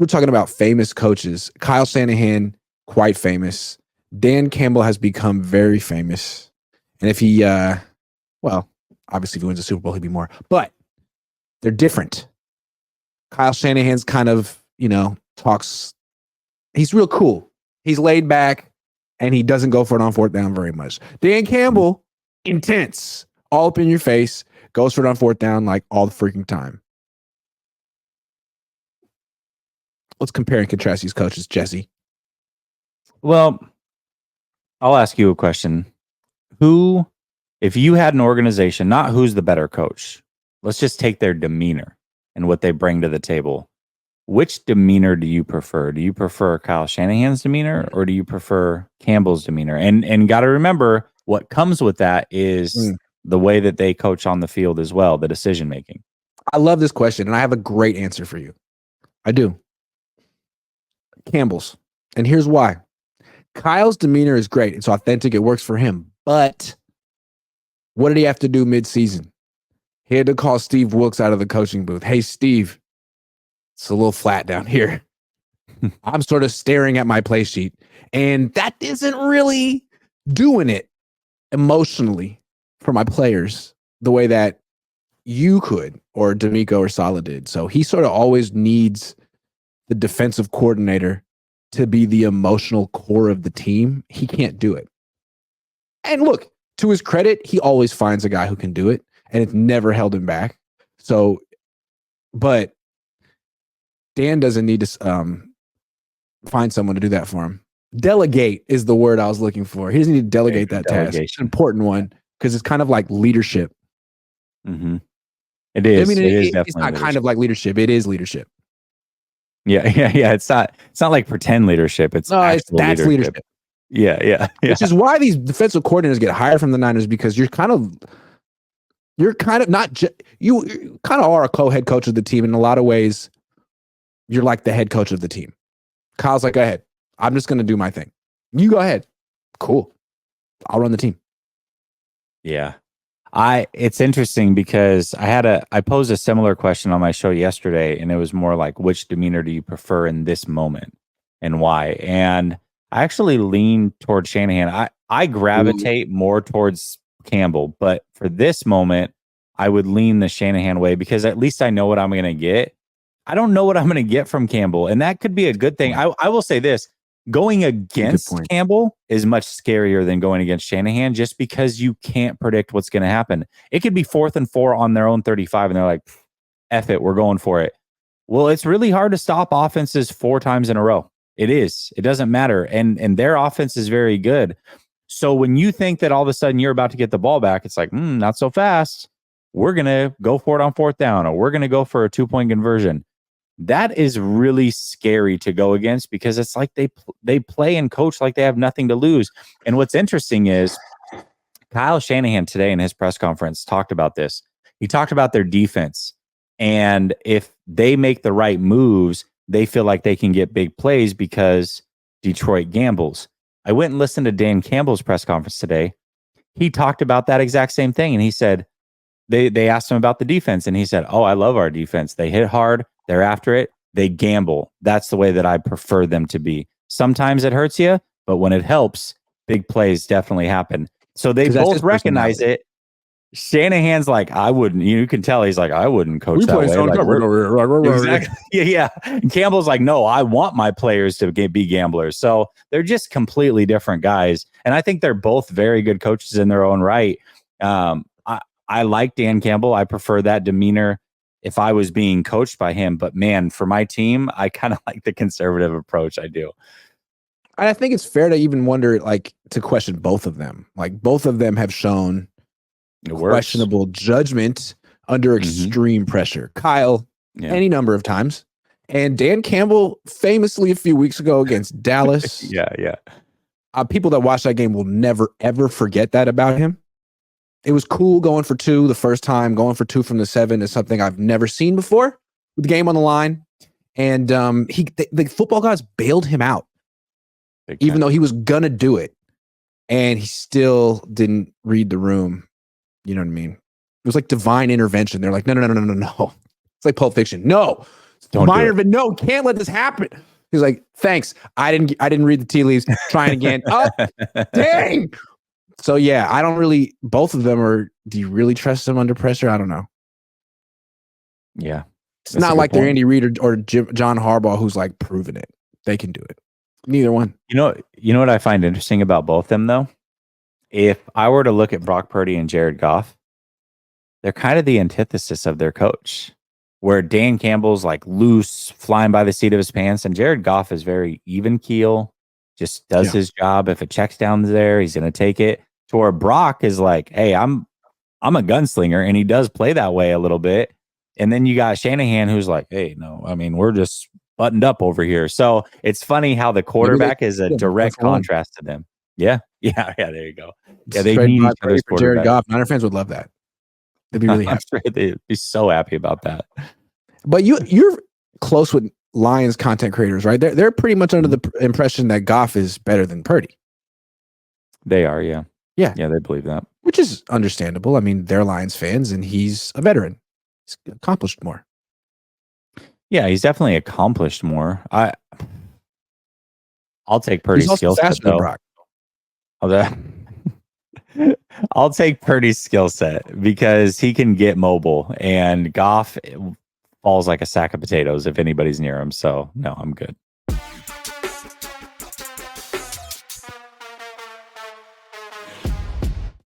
we're talking about famous coaches. Kyle Shanahan, quite famous. Dan Campbell has become very famous. And if he, well, obviously if he wins a Super Bowl, he'd be more. But they're different. Kyle Shanahan's kind of, talks. He's real cool. He's laid back, and he doesn't go for it on fourth down very much. Dan Campbell, intense, all up in your face, goes for it on fourth down like all the freaking time. Let's compare and contrast these coaches, Jesse. Well, I'll ask you a question. Who, if you had an organization, not who's the better coach, let's just take their demeanor and what they bring to the table. Which demeanor do you prefer? Do you prefer Kyle Shanahan's demeanor or do you prefer Campbell's demeanor? And got to remember what comes with that is the way that they coach on the field as well, the decision making. I love this question, and I have a great answer for you. I do. Campbell's. And here's why. Kyle's demeanor is great. It's authentic. It works for him. But what did he have to do midseason? He had to call Steve Wilkes out of the coaching booth. Hey, Steve, it's a little flat down here. I'm sort of staring at my play sheet. And that isn't really doing it emotionally for my players the way that you could or D'Amico or Saleh did. So he sort of always needs the defensive coordinator to be the emotional core of the team. He can't do it. And look, to his credit, he always finds a guy who can do it, and it's never held him back. So, but Dan doesn't need to find someone to do that for him. Delegate is the word I was looking for. He doesn't need to delegate that task. It's an important one because it's kind of like leadership. Mm-hmm. It is. I mean, it is it's definitely not leadership. kind of like leadership. It is leadership. Yeah. It's not like pretend leadership. That's leadership. Yeah. Which is why these defensive coordinators get hired from the Niners, because you kind of not you kind of are a co-head coach of the team in a lot of ways. You're like the head coach of the team. Kyle's like, go ahead. I'm just going to do my thing. You go ahead. Cool. I'll run the team. Yeah. It's interesting because I posed a similar question on my show yesterday, and it was more like, which demeanor do you prefer in this moment and why? And I actually lean towards Shanahan. I gravitate more towards Campbell, but for this moment, I would lean the Shanahan way because at least I know what I'm going to get. I don't know what I'm going to get from Campbell, and that could be a good thing. I will say this. Going against Campbell is much scarier than going against Shanahan just because you can't predict what's going to happen. It could be 4th and 4 on their own 35, and they're like, F it, we're going for it. Well, it's really hard to stop offenses 4 times in a row. It is. It doesn't matter. And their offense is very good. So when you think that all of a sudden you're about to get the ball back, it's like, not so fast. We're going to go for it on 4th down, or we're going to go for a 2-point conversion. That is really scary to go against because it's like they play and coach like they have nothing to lose. And what's interesting is Kyle Shanahan today in his press conference talked about this. He talked about their defense. And if they make the right moves, they feel like they can get big plays because Detroit gambles. I went and listened to Dan Campbell's press conference today. He talked about that exact same thing. And he said, they asked him about the defense. And he said, I love our defense. They hit hard. They're after it. They gamble. That's the way that I prefer them to be. Sometimes it hurts you, but when it helps, big plays definitely happen. So they both recognize it. Shanahan's like, I wouldn't. You can tell he's like, I wouldn't coach that way. Exactly. Yeah. And Campbell's like, no, I want my players to be gamblers. So they're just completely different guys. And I think they're both very good coaches in their own right. I like Dan Campbell. I prefer that demeanor if I was being coached by him. But man, for my team, I kind of like the conservative approach. I do. I think it's fair to even wonder, like, to question both of them. Like, both of them have shown questionable judgment under extreme pressure. Kyle, any number of times. And Dan Campbell, famously a few weeks ago against Dallas. Yeah. People that watch that game will never, ever forget that about him. It was cool going for 2 the first time. Going for 2 from the 7 is something I've never seen before with the game on the line. And the football guys bailed him out, even though he was going to do it. And he still didn't read the room. You know what I mean? It was like divine intervention. They're like, no. It's like Pulp Fiction. No, Don't do it. No, can't let this happen. He's like, thanks. I didn't read the tea leaves. Trying again. Oh, dang. So yeah, I don't really. Both of them are. Do you really trust them under pressure? I don't know. Yeah, it's not like they're Andy Reid or John Harbaugh, who's like proven it. They can do it. Neither one. You know what I find interesting about both them though. If I were to look at Brock Purdy and Jared Goff, they're kind of the antithesis of their coach. Where Dan Campbell's like loose, flying by the seat of his pants, and Jared Goff is very even keel, just does his job. If it checks down there, he's going to take it. To where Brock is like, hey, I'm a gunslinger, and he does play that way a little bit. And then you got Shanahan, who's like, hey, no, I mean, we're just buttoned up over here. So it's funny how the quarterback is a direct contrast to them. Yeah. There you go. Yeah, they need each other's for Jared Goff. Niner fans would love that. They'd be really happy. They'd be so happy about that. But you're close with Lions content creators, right? They're pretty much under the impression that Goff is better than Purdy. They are, yeah. Yeah, they believe that, which is understandable. I mean, they're Lions fans, and he's a veteran. He's accomplished more. Yeah, he's definitely accomplished more. I'll take Purdy's skill set though. I'll take Purdy's skill set because he can get mobile, and Goff falls like a sack of potatoes if anybody's near him. So no, I'm good.